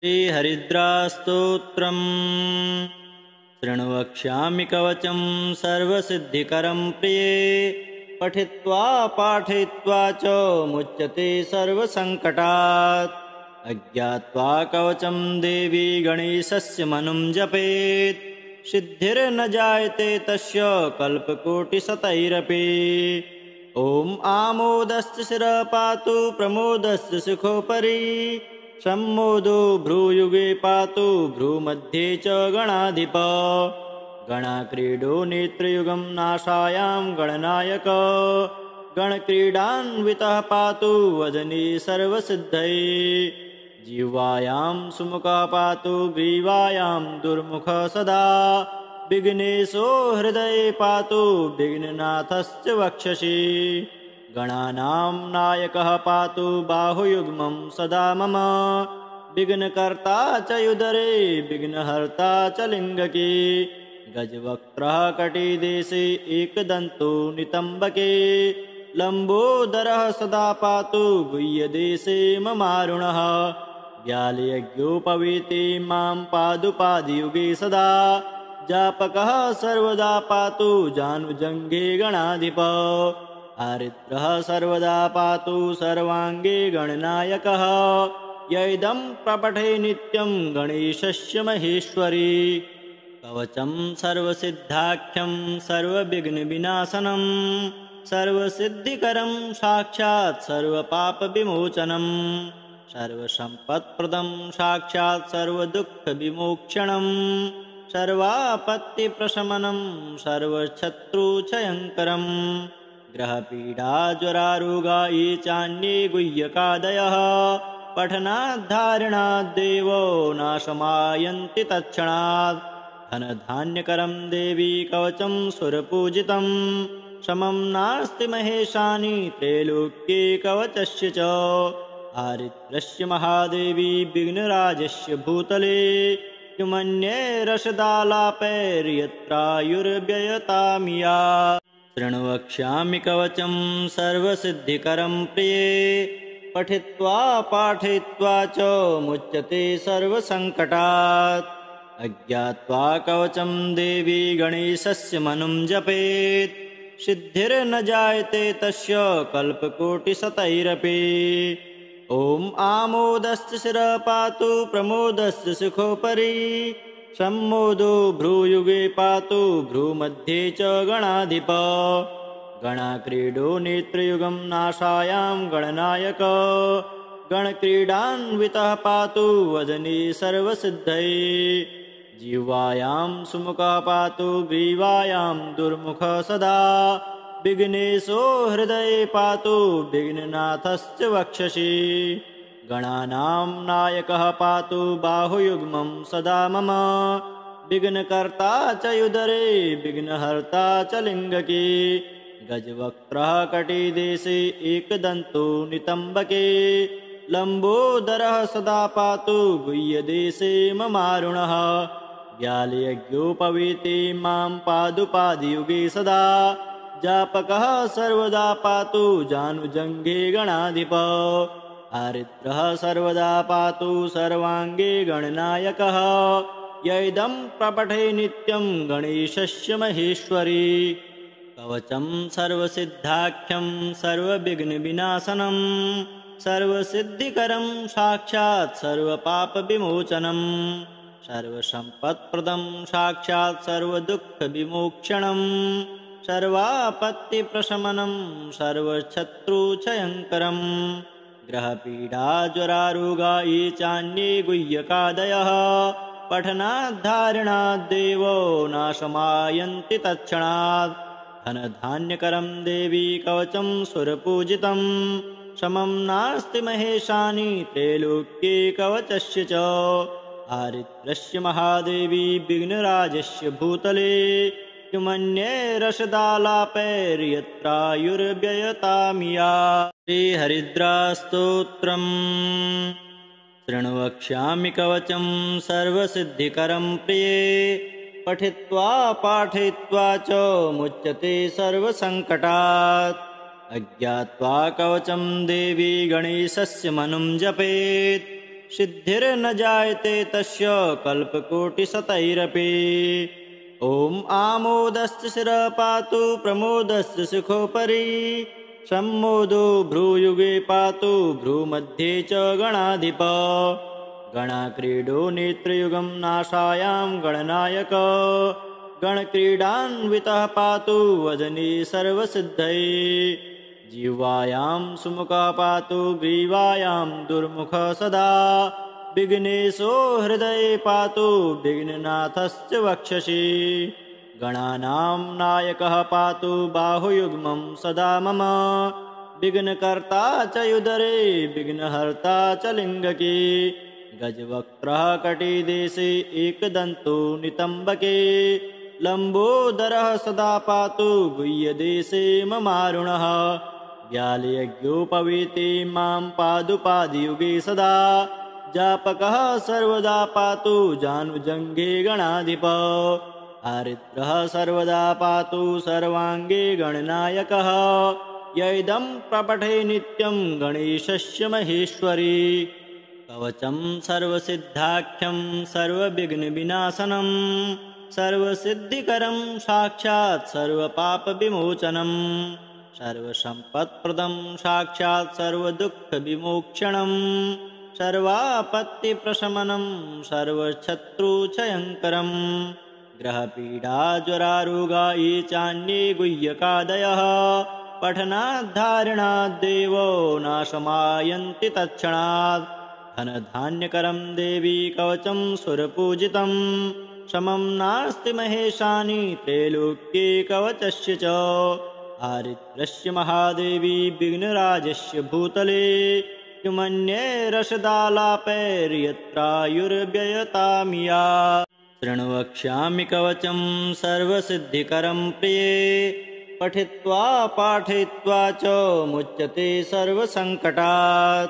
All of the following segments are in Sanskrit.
श्रीहरिद्रास्तोत्रम् शृणु वक्ष्यामि कवचं सर्वसिद्धिकरं प्रिये। पठित्वा पाठयित्वा च मुच्यते सर्वसङ्कटात्। अज्ञात्वा कवचं देवी गणेशस्य मनुं जपेत्। सिद्धिर्न जायते तस्य कल्पकोटिशतैरपि। ॐ आमोदस्य शिरः पातु प्रमोदस्य शिखोपरि। सम्मोदो भ्रूयुगे पातु भ्रूमध्ये च गणाधिप। गणाक्रीडो नेत्रयुगं नाशायां गणनायक। गणक्रीडान्वितः पातु वदने सर्वसिद्धये। जिह्वायां सुमुखः पातु ग्रीवायां दुर्मुखः सदा। विघ्नेशो हृदये पातु विघ्ननाथस्य वक्षसि। गणानां नायकः पातु बाहुयुग्मं सदा मम। विघ्नकर्ता च उदरे विघ्नहर्ता च लिङ्गके। गजवक्त्रः कटिदेशे एकदन्तो नितम्बके। लम्बोदरः सदा पातु गुह्यदेशे ममारुणः। व्यालयज्ञोपवीते मां पादुपादियुगे सदा। जापकः सर्वदा पातु जानुजङ्घे गणाधिप। हरिद्रः सर्वदा पातु सर्वाङ्गे गणनायकः। य इदं प्रपठे नित्यं गणेशस्य महेश्वरी। कवचं सर्वसिद्धाख्यं सर्वविघ्नविनाशनं। सर्वसिद्धिकरं साक्षात् सर्वपापविमोचनं। सर्वसम्पत्प्रदं साक्षात् सर्वदुःखविमोक्षणं। सर्वापत्तिप्रशमनं सर्वशत्रुक्षयङ्करम्। ग्रहपीडाज्वरारोगा ये चान्ये गुह्यकादयः। पठनाद्धारणाद्देवो नाशमायन्ति तत्क्षणात्। धनधान्यकरं देवी कवचं सुरपूजितं। समं नास्ति महेशानि त्रैलोक्ये कवचस्य च। हरिद्रस्य महादेवी विघ्नराजस्य भूतले। किमन्ये रसदालापैर्यत्रायुर्व्ययतामिया। शृणु वक्ष्यामि कवचं सर्वसिद्धिकरं प्रिये। पठित्वा पाठयित्वा च मुच्यते सर्वसङ्कटात्। अज्ञात्वा कवचं देवी गणेशस्य मनुं जपेत्। सिद्धिर्न जायते तस्य कल्पकोटिशतैरपि। ॐ आमोदस्य शिरः पातु प्रमोदस्य शिखोपरि। सम्मोदो भ्रूयुगे पातु भ्रूमध्ये च गणाधिप। गणाक्रीडो नेत्रयुगं नाशायां गणनायक। गणक्रीडान्वितः पातु वदने सर्वसिद्धये। जिह्वायां सुमुखः पातु ग्रीवायां दुर्मुखः सदा। विघ्नेशो हृदये पातु विघ्ननाथस्य वक्षसि। गणानां नायकः पातु बाहुयुग्मं सदा मम। विघ्नकर्ता च उदरे विघ्नहर्ता च लिङ्गके। गजवक्त्रः कटिदेशे एकदन्तो नितम्बके। लम्बोदरः सदा पातु गुह्यदेशे ममारुणः। व्यालयज्ञोपवीते मां पादुपादियुगे सदा। जापकः सर्वदा पातु जानुजङ्घे गणाधिप। हरिद्रः सर्वदा पातु सर्वाङ्गे गणनायकः। य इदं प्रपठे नित्यं गणेशस्य महेश्वरी। कवचं सर्वसिद्धाख्यं सर्वविघ्नविनाशनं। सर्वसिद्धिकरं साक्षात् सर्वपापविमोचनं। सर्वसम्पत्प्रदं साक्षात् सर्वदुःखविमोक्षणं। सर्वापत्तिप्रशमनं सर्वशत्रुक्षयङ्करम्। ग्रहपीडाज्वरारोगा ये चान्ये गुह्यकादयः। पठनाद्धारणाद्देवो नाशमायन्ति तत्क्षणात्। धनधान्यकरं देवी कवचं सुरपूजितं। समं नास्ति महेशानि त्रैलोक्ये कवचस्य च। हरिद्रस्य महादेवी विघ्नराजस्य भूतले। किमन्ये रसदालापैर्यत्रायुर्व्ययतामिया। श्रीहरिद्रास्तोत्रम् शृणु वक्ष्यामि कवचं सर्वसिद्धिकरं प्रिये। पठित्वा पाठयित्वा च मुच्यते सर्वसङ्कटात्। अज्ञात्वा कवचं देवी गणेशस्य मनुं जपेत्। सिद्धिर्न जायते तस्य कल्पकोटिशतैरपि। ॐ आमोदस्य शिरः पातु प्रमोदस्य शिखोपरि, सम्मोदो भ्रूयुगे पातु भ्रूमध्ये च गणाधिप। गणाक्रीडो नेत्रयुगं नाशायां गणनायक, गणक्रीडान्वितः पातु वदने सर्वसिद्धये। जिह्वायां सुमुखः पातु ग्रीवायां दुर्मुखः सदा, विघ्नेशो हृदये पातु विघ्ननाथश्च वक्षसि। गणानां नायकः पातु बाहुयुग्मं सदा मम, विघ्नकर्ता च युदरे विघ्नहर्ता च लिङ्गके। गजवक्त्रः कटिदेशे एकदन्तो नितम्बके, लम्बोदरः सदा पातु गुह्यदेशे ममारुणः। व्यालयज्ञोपवीते मां पादुपादियुगे सदा, जापकः सर्वदा पातु जानुजङ्घे गणाधिप। हरिद्रः सर्वदा पातु सर्वाङ्गे गणनायकः, य इदं प्रपठे नित्यं गणेशस्य महेश्वरी। कवचं सर्वसिद्धाख्यं सर्वविघ्नविनाशनं, सर्वसिद्धिकरं साक्षात् सर्वपापविमोचनं, सर्वसम्पत्प्रदं साक्षात् सर्वदुःखविमोक्षणं, सर्वापत्तिप्रशमनं सर्वशत्रुक्षयङ्करं। ग्रहपीडाज्वरारोगा ये चान्ये गुह्यकादयः, पठनाद्धारणाद्देवो नाशमायन्ति तत्क्षणात्। धनधान्यकरं देवी कवचं सुरपूजितं, समं नास्ति महेशानि त्रैलोक्ये कवचस्य च। हरिद्रस्य महादेवी विघ्नराजस्य भूतले, किमन्ये रसदालापैर्यत्रायुर्व्ययतामिया। शृणु वक्ष्यामि कवचं सर्वसिद्धिकरं प्रिये, पठित्वा पाठयित्वा च मुच्यते सर्वसङ्कटात्।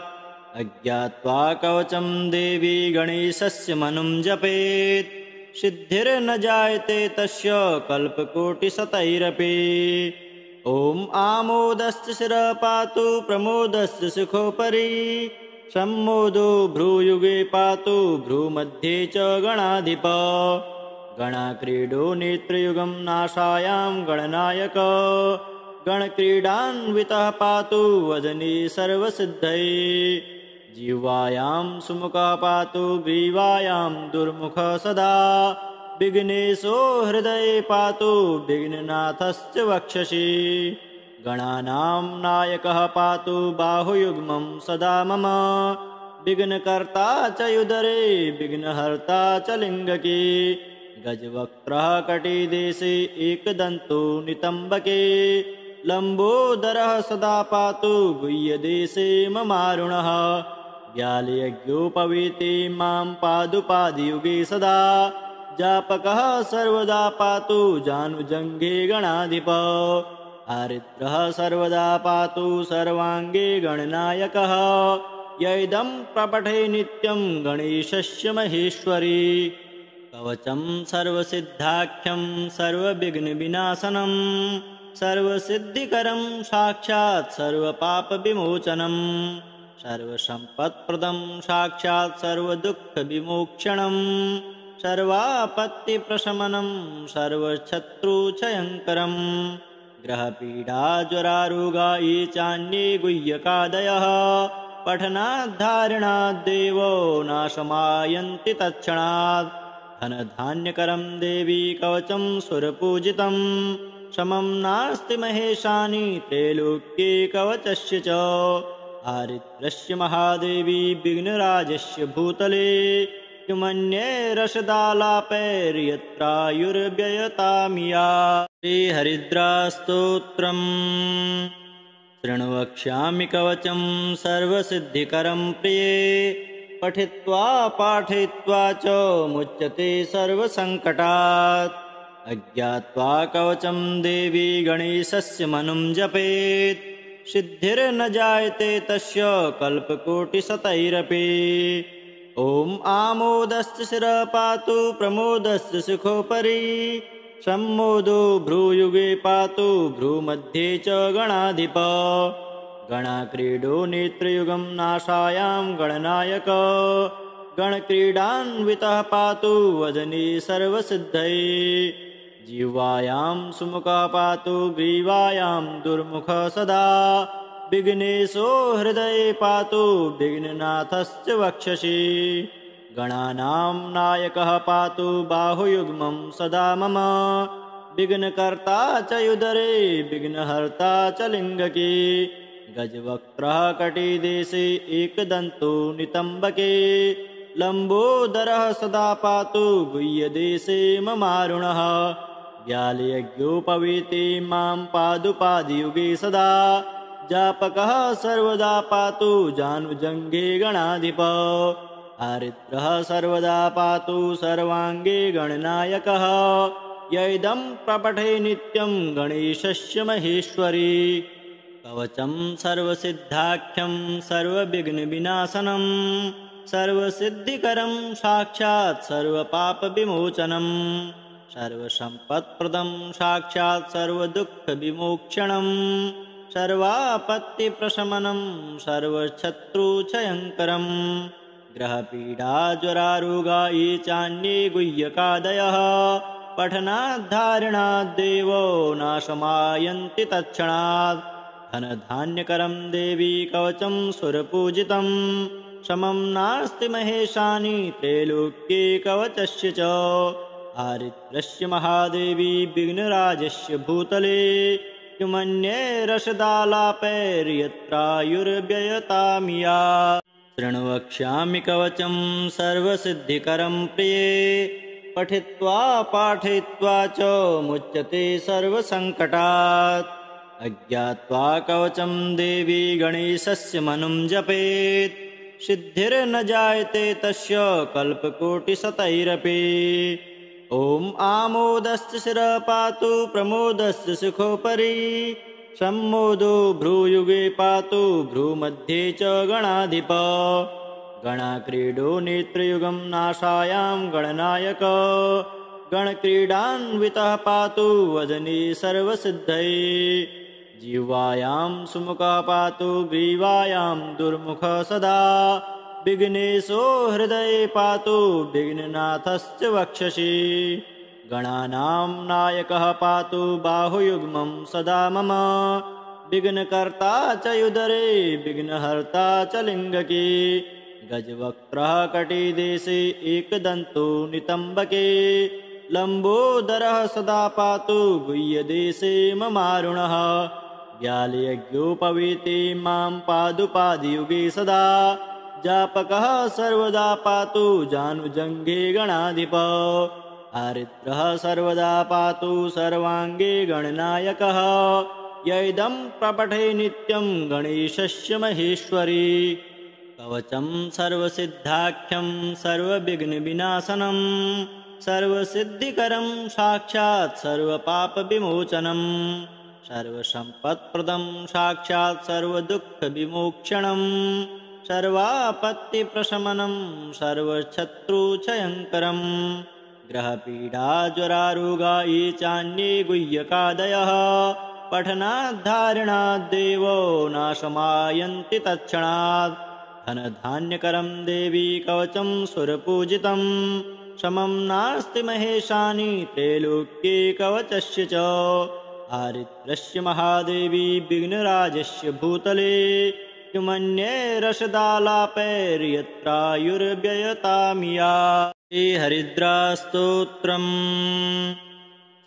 अज्ञात्वा कवचं देवी गणेशस्य मनुं जपेत्, सिद्धिर्न जायते तस्य कल्पकोटिशतैरपि। ॐ आमोदस्य शिरः पातु प्रमोदस्य शिखोपरि, सम्मोदो भ्रूयुगे पातु भ्रूमध्ये च गणाधिप। गणाक्रीडो नेत्रयुगं नाशायां गणनायक, गणक्रीडान्वितः पातु वदने सर्वसिद्धये। जिह्वायां सुमुखः पातु ग्रीवायां दुर्मुखः सदा, विघ्नेशो हृदये पातु विघ्ननाथश्च वक्षसि। गणानां नायकः पातु बाहुयुग्मं सदा मम, विघ्नकर्ता च युदरे विघ्नहर्ता च लिङ्गके। गजवक्त्रः कटिदेशे एकदन्तो नितम्बके, लम्बोदरः सदा पातु गुह्यदेशे ममारुणः। व्यालयज्ञोपवीते मां पादुपादियुगे सदा, जापकः सर्वदा पातु जानुजङ्घे गणाधिप। हरिद्रः सर्वदा पातु सर्वाङ्गे गणनायकः, य इदं प्रपठे नित्यं गणेशस्य महेश्वरी। कवचं सर्वसिद्धाख्यं सर्वविघ्नविनाशनं, सर्वसिद्धिकरं साक्षात् सर्वपापविमोचनं, सर्वसम्पत्प्रदं साक्षात् सर्वदुःखविमोक्षणं, सर्वापत्तिप्रशमनं सर्वशत्रुक्षयङ्करं। ग्रहपीडाज्वरारोगा ये चान्ये गुह्यकादयः, पठनाद्धारणाद्देवो नाशमायन्ति तत्क्षणात्। धनधान्यकरं देवी कवचं सुरपूजितं, समं नास्ति महेशानि त्रैलोक्ये कवचस्य च। हरिद्रस्य महादेवी विघ्नराजस्य भूतले, किमन्ये रसदालापैर्यत्रायुर्व्ययतामिया। श्रीहरिद्रास्तोत्रम्। शृणु वक्ष्यामि कवचं सर्वसिद्धिकरं प्रिये, पठित्वा पाठयित्वा च मुच्यते सर्वसङ्कटात्। अज्ञात्वा कवचं देवी गणेशस्य मनुं जपेत्, सिद्धिर्न जायते तस्य कल्पकोटिशतैरपि। ॐ आमोदस्य शिरः पातु प्रमोदस्य शिखोपरि, सम्मोदो भ्रूयुगे पातु भ्रूमध्ये च गणाधिप। गणाक्रीडो नेत्रयुगं नाशायां गणनायक गणक्रीडान्वितः पातु वदने सर्वसिद्धये जिह्वायां सुमुखः पातु ग्रीवायां दुर्मुखः सदा विघ्नेशो हृदये पातु विघ्ननाथश्च वक्षसि गणानां नायकः पातु बाहुयुग्मं सदा मम विघ्नकर्ता च युदरे विघ्नहर्ता च लिङ्गके गजवक्त्रः कटिदेशे एकदन्तो नितम्बके लम्बोदरः सदा पातु गुह्यदेशे ममारुणः व्यालयज्ञोपवीते मां पादुपादियुगे सदा जापकः सर्वदा पातु जानुजङ्घे गणाधिप हरिद्रः सर्वदा पातु सर्वाङ्गे गणनायकः य इदं प्रपठे नित्यं गणेशस्य महेश्वरी कवचं सर्वसिद्धाख्यं सर्वविघ्नविनाशनं सर्वसिद्धिकरं साक्षात् सर्वपापविमोचनं सर्वसम्पत्प्रदं साक्षात् सर्वदुःखविमोक्षणं सर्वापत्तिप्रशमनं सर्वशत्रुक्षयङ्करं ग्रहपीडाज्वरारोगा ये चान्ये गुह्यकादयः पठनाद्धारणाद्देवो नाशमायन्ति तत्क्षणात् धनधान्यकरं देवी कवचं सुरपूजितं समं नास्ति महेशानि त्रैलोक्ये कवचस्य च हरिद्रस्य महादेवी विघ्नराजस्य भूतले किमन्ये रसदालापैर्यत्रायुर्व्ययतामिया शृण्वक्ष्यामि कवचं सर्वसिद्धिकरं प्रिये पठित्वा पाठयित्वा च मुच्यते सर्वसङ्कटात् अज्ञात्वा कवचं देवी गणेशस्य मनुं जपेत् सिद्धिर्न जायते तस्य कल्पकोटिशतैरपि ॐ आमोदस्य शिरः पातु प्रमोदस्य शिखोपरि सम्मोदो भ्रूयुगे पातु भ्रूमध्ये च गणाधिप गणाक्रीडो नेत्रयुगं नाशायां गणनायक गणक्रीडान्वितः पातु वदने सर्वसिद्धये जिह्वायां सुमुखः पातु ग्रीवायां दुर्मुखः सदा विघ्नेशो हृदये पातु विघ्ननाथश्च वक्षसि गणानां नायकः पातु बाहुयुग्मं सदा मम विघ्नकर्ता च युदरे विघ्नहर्ता च लिङ्गके गजवक्त्रः कटिदेशे एकदन्तो नितम्बके लम्बोदरः सदा पातु गुह्यदेशे ममारुणः व्यालयज्ञोपवीते मां पादुपादियुगे सदा जापकः सर्वदा पातु जानुजङ्घे गणाधिप हरिद्रः सर्वदा पातु सर्वाङ्गे गणनायकः य इदं प्रपठे नित्यं गणेशस्य महेश्वरी कवचं सर्वसिद्धाख्यं सर्वविघ्नविनाशनं सर्वसिद्धिकरं साक्षात् सर्वपापविमोचनं सर्वसम्पत्प्रदं साक्षात् सर्वदुःखविमोक्षणं सर्वापत्तिप्रशमनं सर्वशत्रुक्षयङ्करं ग्रहपीडाज्वरारोगा ये चान्ये गुह्यकादयः पठनाद्धारणाद्देवो नाशमायन्ति तत्क्षणात् धनधान्यकरं देवी कवचं सुरपूजितं समं नास्ति महेशानि त्रैलोक्ये कवचस्य च हरिद्रस्य महादेवी विघ्नराजस्य भूतले किमन्ये रसदालापैर्यत्रायुर्व्ययतामिया श्रीहरिद्रास्तोत्रम्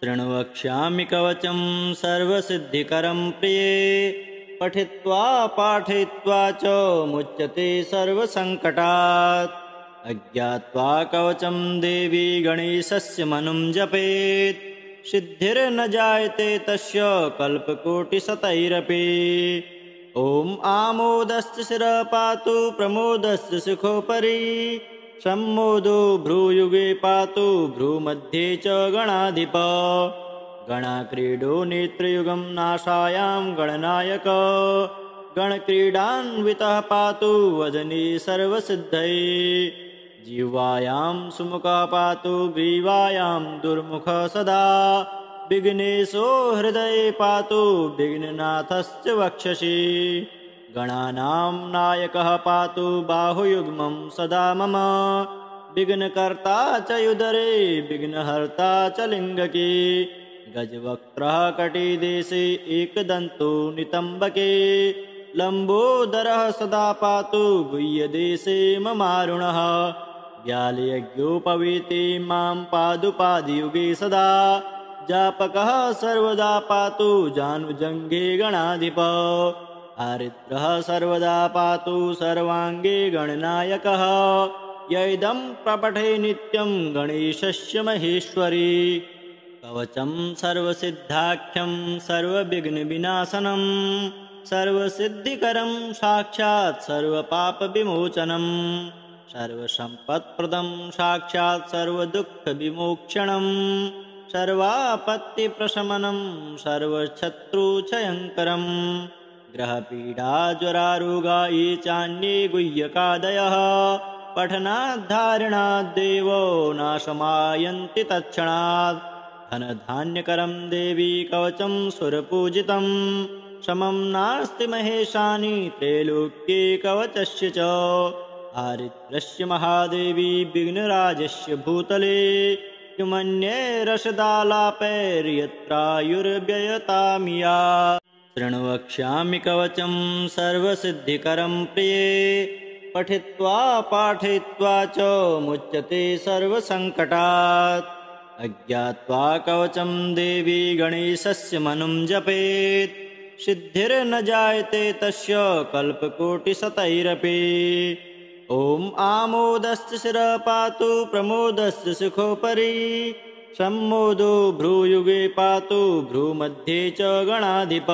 शृण्वक्ष्यामि कवचं सर्वसिद्धिकरं प्रिये पठित्वा पाठयित्वा च मुच्यते सर्वसङ्कटात् अज्ञात्वा कवचं देवी गणेशस्य मनुं जपेत् सिद्धिर्न जायते तस्य कल्पकोटिशतैरपि ॐ आमोदस्य शिरः पातु प्रमोदस्य शिखोपरि सम्मोदो भ्रूयुगे पातु भ्रूमध्ये च गणाधिप गणाक्रीडो नेत्रयुगं नाशायां गणनायक गणक्रीडान्वितः पातु वदने सर्वसिद्धये जिह्वायां सुमुखः पातु ग्रीवायां दुर्मुखः सदा विघ्नेशो हृदये पातु विघ्ननाथश्च वक्षसि गणानां नायकः पातु बाहुयुग्मं सदा मम विघ्नकर्ता च युदरे विघ्नहर्ता च लिङ्गके गजवक्त्रः कटिदेशे एकदन्तो नितम्बके लम्बोदरः सदा पातु गुह्यदेशे ममारुणः व्यालयज्ञोपवीते मां पादुपादियुगे सदा जापकः सर्वदा पातु जानुजङ्घे गणाधिप हरिद्रः सर्वदा पातु सर्वाङ्गे गणनायकः य इदं प्रपठे नित्यं गणेशस्य महेश्वरी कवचं सर्वसिद्धाख्यं सर्वविघ्नविनाशनं सर्वसिद्धिकरं साक्षात् सर्वपापविमोचनं सर्वसम्पत्प्रदं साक्षात् सर्वदुःखविमोक्षणं सर्वापत्तिप्रशमनं सर्वशत्रुक्षयङ्करं ग्रहपीडाज्वरारोगा ये चान्ये गुह्यकादयः पठनाद्धारणाद्देवो नाशमायन्ति तत्क्षणात् धनधान्यकरं देवी कवचं सुरपूजितं समं नास्ति महेशानि त्रैलोक्ये कवचस्य च हरिद्रस्य महादेवी विघ्नराजस्य भूतले किमन्ये रसदालापैर्यत्रायुर्व्ययतामिया शृण्वक्ष्यामि कवचं सर्वसिद्धिकरं प्रिये पठित्वा पाठयित्वा च मुच्यते सर्वसङ्कटात् अज्ञात्वा कवचं देवी गणेशस्य मनुं जपेत् सिद्धिर्न जायते तस्य कल्पकोटिशतैरपि ॐ आमोदस्य शिरः पातु प्रमोदस्य शिखोपरि सम्मोदो भ्रूयुगे पातु भ्रूमध्ये च गणाधिप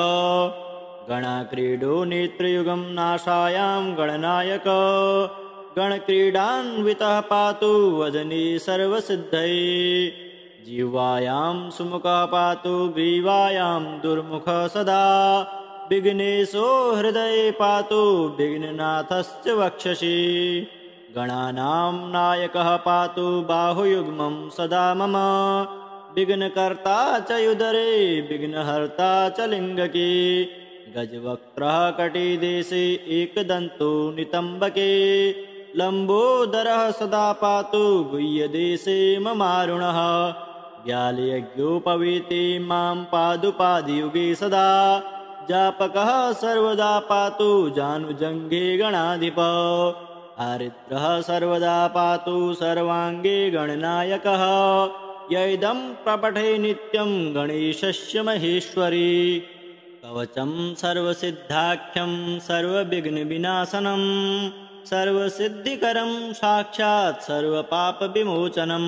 गणाक्रीडो नेत्रयुगं नाशायां गणनायक गणक्रीडान्वितः पातु वदने सर्वसिद्धये जिह्वायां सुमुखः पातु ग्रीवायां दुर्मुखः सदा विघ्नेशो हृदये पातु विघ्ननाथस्य वक्षसि गणानां नायकः पातु बाहुयुग्मं सदा मम विघ्नकर्ता च युदरे विघ्नहर्ता च लिङ्गके गजवक्त्रः कटिदेशे एकदन्तो नितम्बके लम्बोदरः सदा पातु गुह्यदेशे ममारुणः व्यालयज्ञोपवीते मां पादुपादियुगे सदा जापकः सर्वदा पातु जानुजङ्घे गणाधिप हरिद्रः सर्वदा पातु सर्वाङ्गे गणनायकः य इदं प्रपठे नित्यं गणेशस्य महेश्वरी कवचं सर्वसिद्धाख्यं सर्वविघ्नविनाशनं सर्वसिद्धिकरं साक्षात् सर्वपापविमोचनं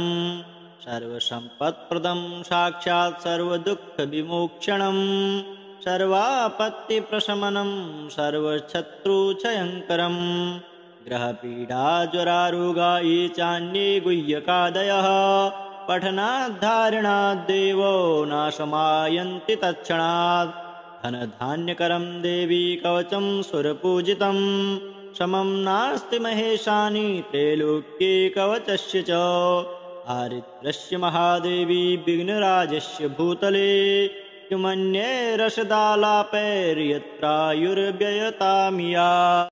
सर्वसम्पत्प्रदं साक्षात् सर्वदुःखविमोक्षणं सर्वापत्तिप्रशमनं सर्वशत्रुक्षयङ्करं ग्रहपीडाज्वरारोगा ये चान्ये गुह्यकादयः पठनाद्धारणाद्देवो नाशमायन्ति तत्क्षणात् धनधान्यकरं देवी कवचं सुरपूजितं समं नास्ति महेशानि त्रैलोक्ये कवचस्य च हरिद्रस्य महादेवी विघ्नराजस्य भूतले किमन्ये रसदालापैर्यत्रायुर्व्ययतामिया।